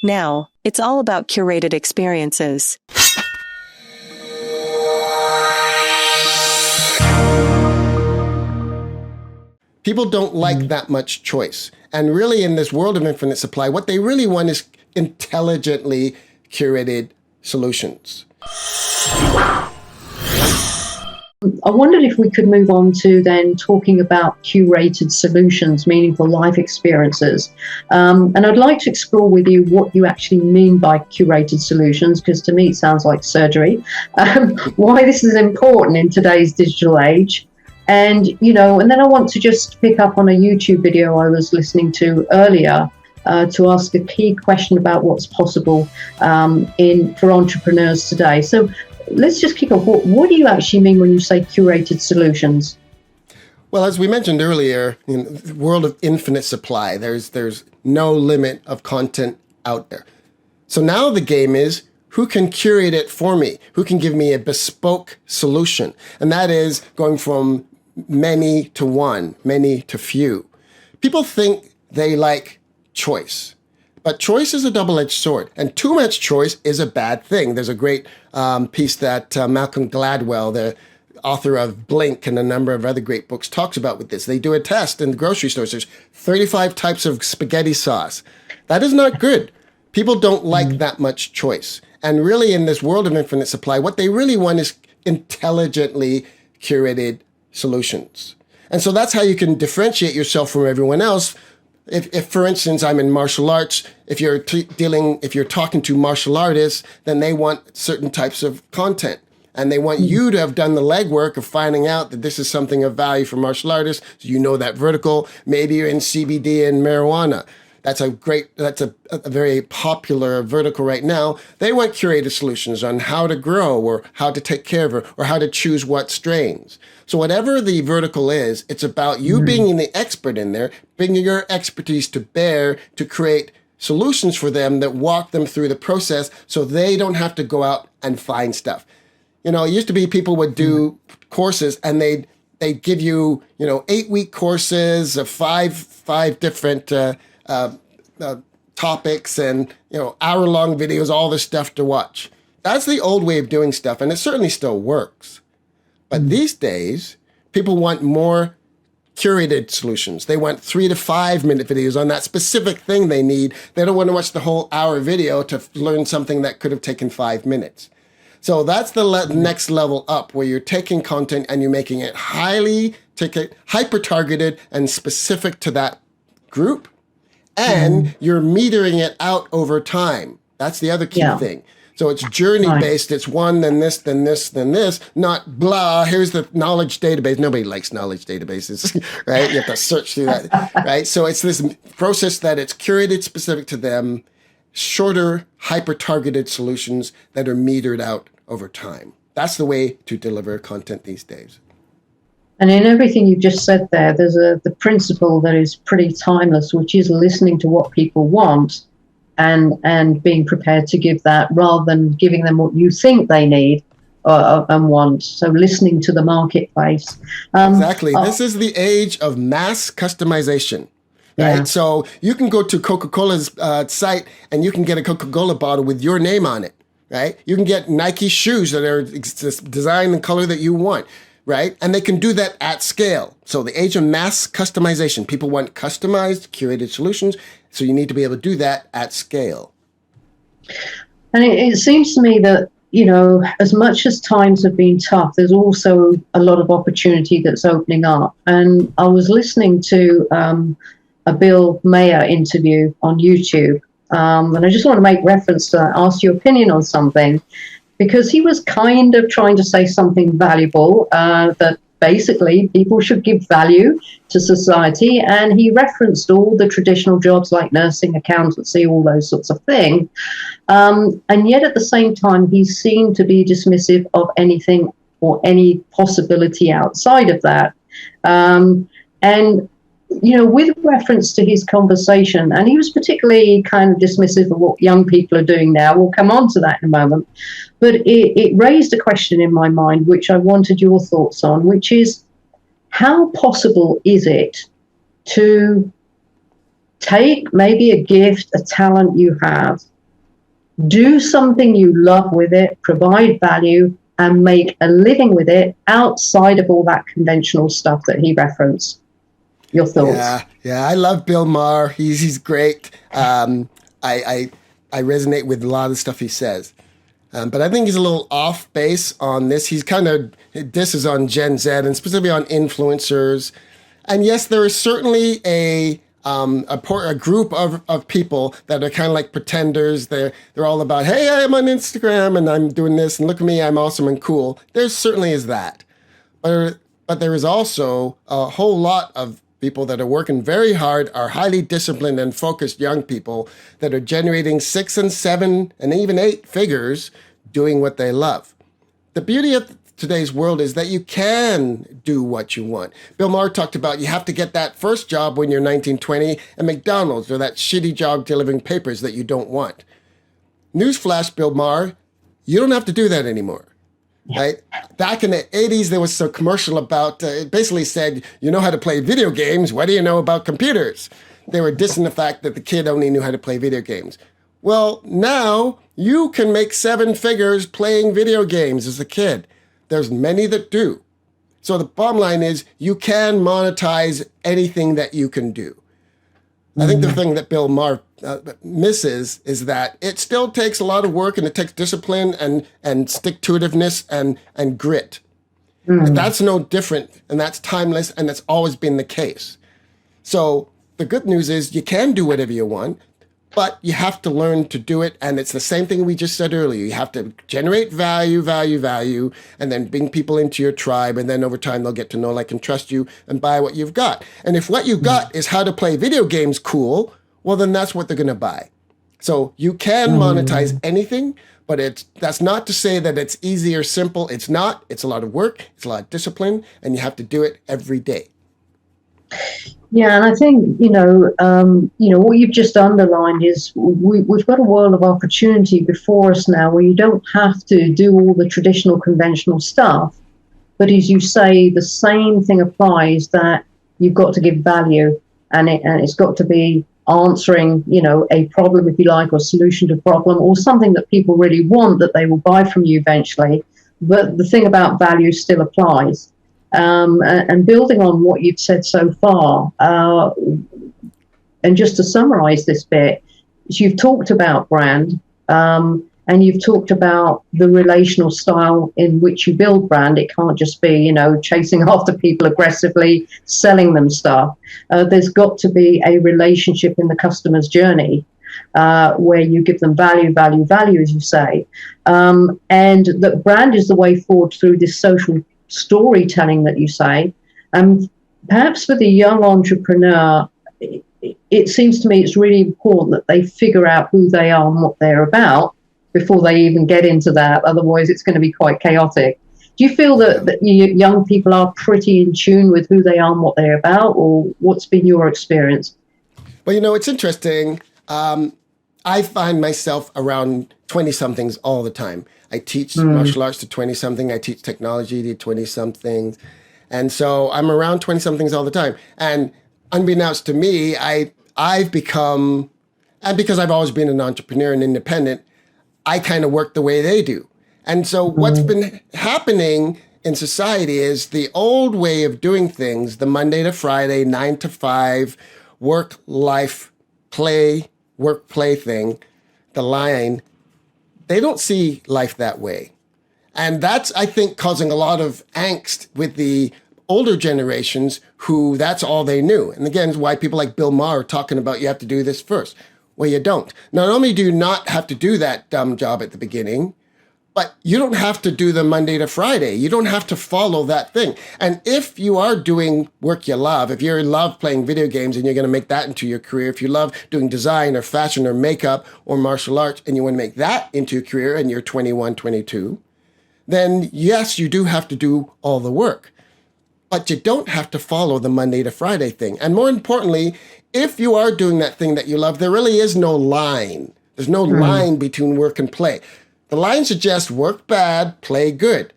Now, it's all about curated experiences. People don't like that much choice. And really, in this world of infinite supply, what they really want is intelligently curated solutions. I wondered if we could move on to then talking about curated solutions, meaningful life experiences. And I'd like to explore with you what you actually mean by curated solutions, because to me it sounds like surgery, why this is important in today's digital age. And, and then I want to just pick up on a YouTube video I was listening to earlier to ask a key question about what's possible for entrepreneurs today. So let's just kick off. What do you actually mean when you say curated solutions? Well, as we mentioned earlier, in the world of infinite supply, there's no limit of content out there. So now the game is, who can curate it for me? Who can give me a bespoke solution? And that is going from many to one, many to few. People think they like choice. But choice is a double-edged sword, and too much choice is a bad thing. There's a great piece that Malcolm Gladwell, the author of Blink and a number of other great books, talks about with this. They do a test in the grocery stores. There's 35 types of spaghetti sauce. That is not good. People don't like that much choice. And really, in this world of infinite supply, what they really want is intelligently curated solutions. And so that's how you can differentiate yourself from everyone else. If, for instance, I'm in martial arts, if you're talking to martial artists, then they want certain types of content. And they want you to have done the legwork of finding out that this is something of value for martial artists. So you know that vertical. Maybe you're in CBD and marijuana. That's a very popular vertical right now. They want curated solutions on how to grow or how to take care of it or how to choose what strains. So whatever the vertical is, it's about you being the expert in there, bringing your expertise to bear to create solutions for them that walk them through the process so they don't have to go out and find stuff. It used to be people would do courses and they'd give you, 8-week courses of five different topics and, hour-long videos, all this stuff to watch. That's the old way of doing stuff, and it certainly still works. But these days, people want more curated solutions. They want 3 to 5 minute videos on that specific thing they need. They don't want to watch the whole hour video to learn something that could have taken 5 minutes. So that's the next level up, where you're taking content and you're making it hyper-targeted and specific to that group. And you're metering it out over time. That's the other key thing. So it's journey-based. It's one, then this, then this, then this, not blah, here's the knowledge database. Nobody likes knowledge databases, right? You have to search through that, right? So it's this process that it's curated specific to them, shorter, hyper-targeted solutions that are metered out over time. That's the way to deliver content these days. And in everything you've just said there, there's the principle that is pretty timeless, which is listening to what people want and being prepared to give that rather than giving them what you think they need and want. So listening to the marketplace. Exactly. This is the age of mass customization. Right. Yeah. So you can go to Coca-Cola's site and you can get a Coca-Cola bottle with your name on it. Right. You can get Nike shoes that are designed and color that you want. Right? And they can do that at scale. So the age of mass customization, people want customized, curated solutions. So you need to be able to do that at scale. And it seems to me that, as much as times have been tough, there's also a lot of opportunity that's opening up. And I was listening to a Bill Mayer interview on YouTube. And I just want to make reference to that, ask your opinion on something. Because he was kind of trying to say something valuable, that basically people should give value to society. And he referenced all the traditional jobs like nursing, accountancy, all those sorts of things. And yet at the same time, he seemed to be dismissive of anything or any possibility outside of that. And with reference to his conversation, and he was particularly kind of dismissive of what young people are doing now. We'll come on to that in a moment. But it raised a question in my mind, which I wanted your thoughts on, which is, how possible is it to take maybe a gift, a talent you have, do something you love with it, provide value, and make a living with it outside of all that conventional stuff that he referenced. Your thoughts? Yeah, I love Bill Maher. He's great. I resonate with a lot of the stuff he says. But I think he's a little off base on this. He's kind of disses on Gen Z and specifically on influencers. And yes, there is certainly a group of people that are kind of like pretenders. They're all about, hey, I'm on Instagram and I'm doing this and look at me, I'm awesome and cool. There certainly is that. But there is also a whole lot of people that are working very hard, are highly disciplined and focused young people that are generating 6 and 7 and even 8 figures doing what they love. The beauty of today's world is that you can do what you want. Bill Maher talked about you have to get that first job when you're 19, 20 at McDonald's, or that shitty job delivering papers that you don't want. Newsflash, Bill Maher, you don't have to do that anymore. Right? Back in the 80s, there was a commercial about, it basically said, you know how to play video games. What do you know about computers? They were dissing the fact that the kid only knew how to play video games. Well, now you can make 7 figures playing video games as a kid. There's many that do. So the bottom line is you can monetize anything that you can do. I think the thing that Bill Maher misses is that it still takes a lot of work and it takes discipline and stick-to-itiveness and grit. And that's no different, and that's timeless, and that's always been the case. So the good news is you can do whatever you want, but you have to learn to do it. And it's the same thing we just said earlier. You have to generate value, and then bring people into your tribe. And then over time, they'll get to know, like, and trust you and buy what you've got. And if what you've got is how to play video games cool, well, then that's what they're going to buy. So you can monetize anything, but that's not to say that it's easy or simple. It's not. It's a lot of work. It's a lot of discipline, and you have to do it every day. Yeah, and I think, what you've just underlined is we've got a world of opportunity before us now where you don't have to do all the traditional conventional stuff. But as you say, the same thing applies, that you've got to give value, and it's got to be answering, a problem, if you like, or solution to a problem, or something that people really want that they will buy from you eventually. But the thing about value still applies. And building on what you've said so far, and just to summarize this bit, you've talked about brand, and you've talked about the relational style in which you build brand. It can't just be, chasing after people aggressively, selling them stuff. There's got to be a relationship in the customer's journey, where you give them value, as you say. And that brand is the way forward through this social storytelling that you say. Perhaps for the young entrepreneur, it seems to me it's really important that they figure out who they are and what they're about before they even get into that. Otherwise, it's going to be quite chaotic. Do you feel that young people are pretty in tune with who they are and what they're about, or what's been your experience? Well, it's interesting. I find myself around 20-somethings all the time. I teach martial arts to 20-something. I teach technology to 20-somethings. And so I'm around 20-somethings all the time. And unbeknownst to me, I've become, and because I've always been an entrepreneur and independent, I kind of work the way they do. And so what's been happening in society is the old way of doing things, the Monday to Friday, 9 to 5, work, life, play, work, play thing, the line, they don't see life that way. And that's, I think, causing a lot of angst with the older generations who that's all they knew. And again, why people like Bill Maher are talking about you have to do this first. Well, you don't. Not only do you not have to do that dumb job at the beginning, but you don't have to do the Monday to Friday. You don't have to follow that thing. And if you are doing work you love, if you love playing video games and you're going to make that into your career, if you love doing design or fashion or makeup or martial arts and you want to make that into your career and you're 21, 22, then yes, you do have to do all the work. But you don't have to follow the Monday to Friday thing. And more importantly, if you are doing that thing that you love, there really is no line. There's no line between work and play. The line suggests work bad, play good.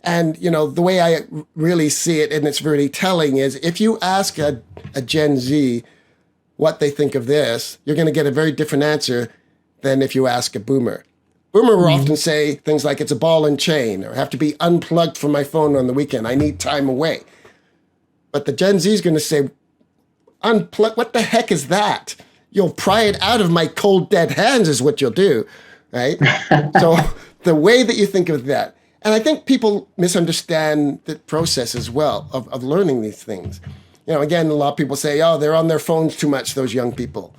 And, the way I really see it, and it's very telling, is if you ask a Gen Z what they think of this, you're going to get a very different answer than if you ask a boomer. Boomer will often say things like, it's a ball and chain, or have to be unplugged from my phone on the weekend. I need time away. But the Gen Z is going to say, unplug, what the heck is that? You'll pry it out of my cold, dead hands is what you'll do, right? So the way that you think of that, and I think people misunderstand the process as well of learning these things. You know, again, a lot of people say, oh, they're on their phones too much, those young people.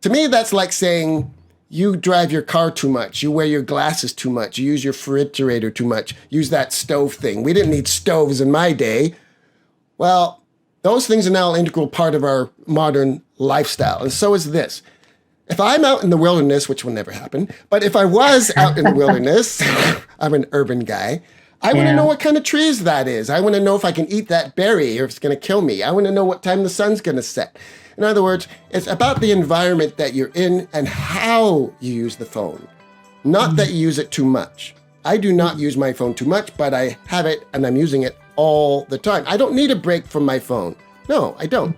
To me, that's like saying you drive your car too much, you wear your glasses too much, you use your refrigerator too much, use that stove thing. We didn't need stoves in my day. Well, those things are now an integral part of our modern lifestyle, and so is this. If I'm out in the wilderness, which will never happen, but if I was out in the wilderness, I'm an urban guy, I want to know what kind of trees that is. I want to know if I can eat that berry or if it's going to kill me. I want to know what time the sun's going to set. In other words, it's about the environment that you're in and how you use the phone, not that you use it too much. I do not use my phone too much, but I have it and I'm using it all the time. I don't need a break from my phone. No, I don't.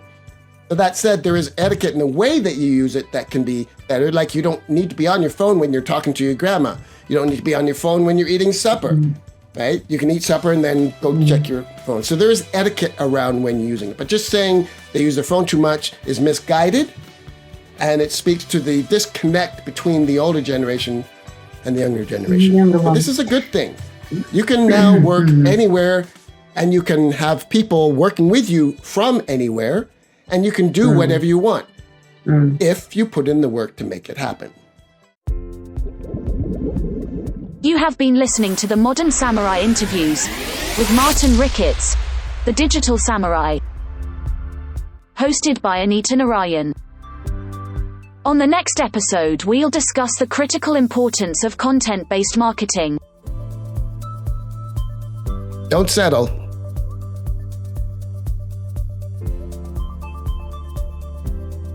But that said, there is etiquette in the way that you use it that can be better. Like you don't need to be on your phone when you're talking to your grandma. You don't need to be on your phone when you're eating supper, right? You can eat supper and then go check your phone. So there is etiquette around when you're using it. But just saying they use their phone too much is misguided. And it speaks to the disconnect between the older generation and the younger generation. But this is a good thing. You can now work anywhere and you can have people working with you from anywhere. And you can do whatever you want if you put in the work to make it happen. You have been listening to the Modern Samurai interviews with Martin Ricketts, the Digital Samurai, hosted by ANITA Narayan. On the next episode, we'll discuss the critical importance of content-based marketing. Don't settle.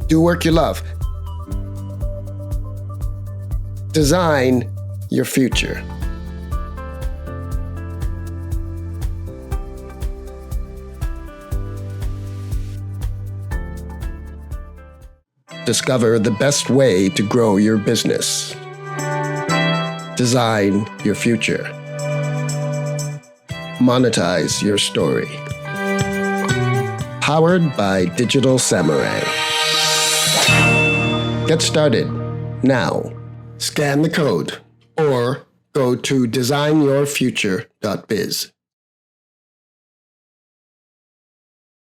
Do work you love. Design your future. Discover the best way to grow your business. Design your future. Monetize your story. Powered by Digital Samurai. Get started now. Scan the code or go to designyourfuture.biz.